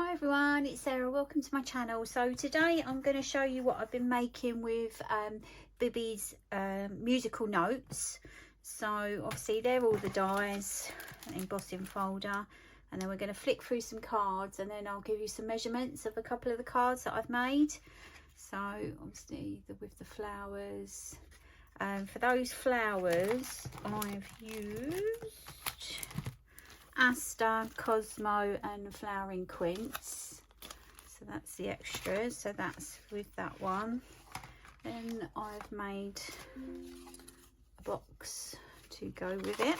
Hi everyone, it's Sarah. Welcome to my channel. So today I'm going to show you what I've been making with Bibi's musical notes. So obviously they're all the dies, an embossing folder, and then we're going to flick through some cards, and then I'll give you some measurements of a couple of the cards that I've made. So obviously with the flowers, for those flowers I've used Aster, Cosmo and Flowering Quince. So that's the extras, so that's with that one. Then I've made a box to go with it.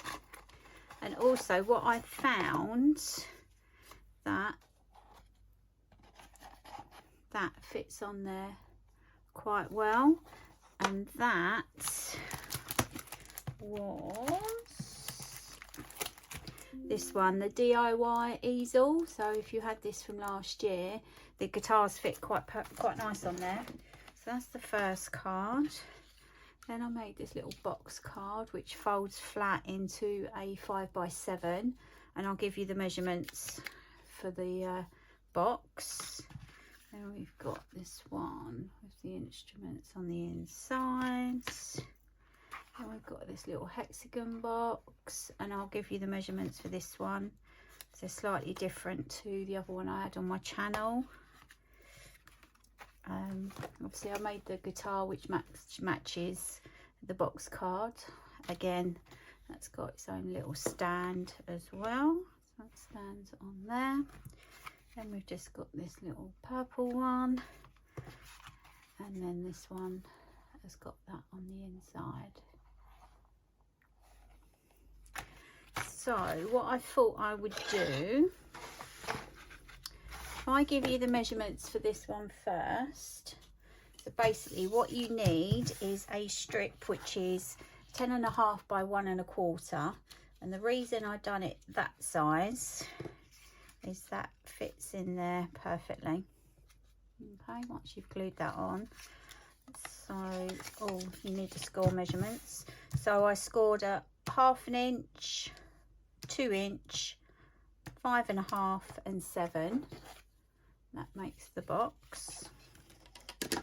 And also what I found that fits on there quite well, and that was this one, the DIY easel. So if you had this from last year, the guitars fit quite nice on there. So that's the first card. Then I made this little box card which folds flat into a 5x7, and I'll give you the measurements for the box. Then we've got this one with the instruments on the inside. And we've got this little hexagon box, and I'll give you the measurements for this one. So they're slightly different to the other one I had on my channel. Obviously I made the guitar which matches the box card. Again, that's got its own little stand as well, so that stands on there. Then we've just got this little purple one, and then this one has got that on the inside. So what I thought I would do, if I give you the measurements for this one first. So basically what you need is a strip which is 10.5 by 1.25, and the reason I've done it that size is that fits in there perfectly. Okay, once you've glued that on. So you need to score measurements. So I scored a 1/2 inch, 2 inch, 5.5 and 7. That makes the box. So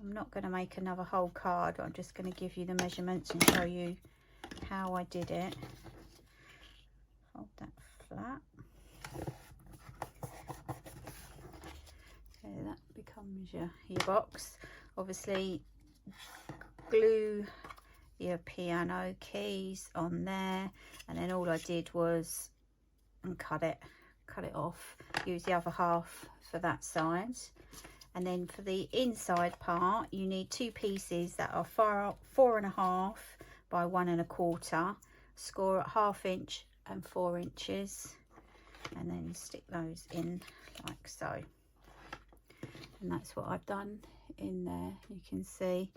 I'm not going to make another whole card, I'm just going to give you the measurements and show you how I did it. Hold that flat. So that becomes your box. Obviously glue your piano keys on there, and then all I did was cut it off, use the other half for that side. And then for the inside part you need 2 pieces that are 4.5 by 1.25, score at 1/2 inch and 4 inches, and then stick those in like so. And that's what I've done in there, you can see.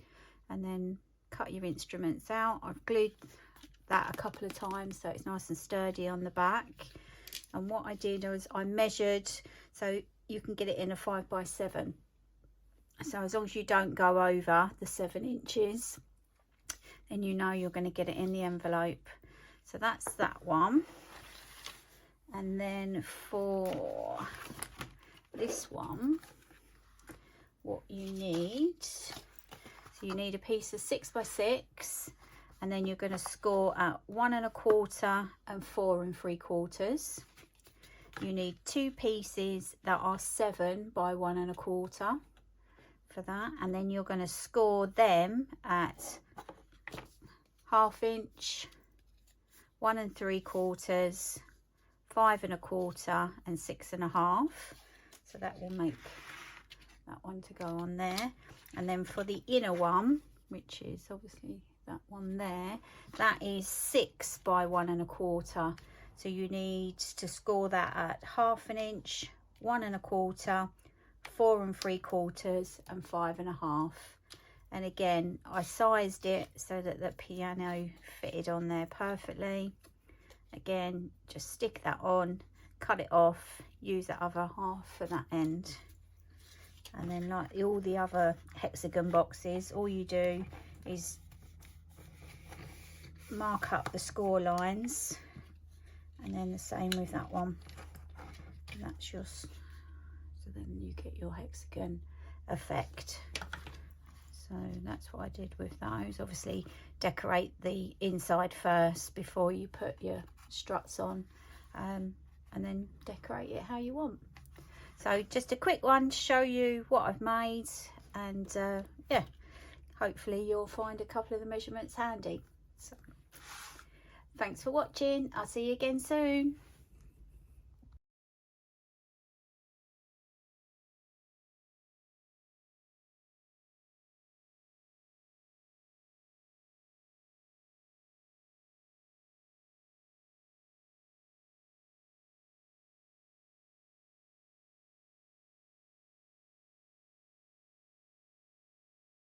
And then cut your instruments out. I've glued that a couple of times so it's nice and sturdy on the back. And what I did was I measured, so you can get it in a 5x7. So as long as you don't go over the 7 inches, then you know you're going to get it in the envelope. So that's that one. And then for this one, what you need, you need a piece of 6x6, and then you're going to score at 1.25 and 4 3/4. You need 2 pieces that are 7 by 1.25 for that, and then you're going to score them at 1/2 inch, 1 3/4, 5 1/4 and 6.5. So that will make that one to go on there. And then for the inner one, which is obviously that one there, that is 6 by 1.25. So you need to score that at 1/2 inch, 1 1/4, 4 3/4 and 5.5. And again, I sized it so that the piano fitted on there perfectly. Again, just stick that on, cut it off, use that other half for that end. And then like all the other hexagon boxes, all you do is mark up the score lines, and then the same with that one. that's your, so then you get your hexagon effect. So that's what I did with those. Obviously decorate the inside first before you put your struts on, and then decorate it how you want. So just a quick one to show you what I've made, and yeah, hopefully you'll find a couple of the measurements handy. So, thanks for watching. I'll see you again soon.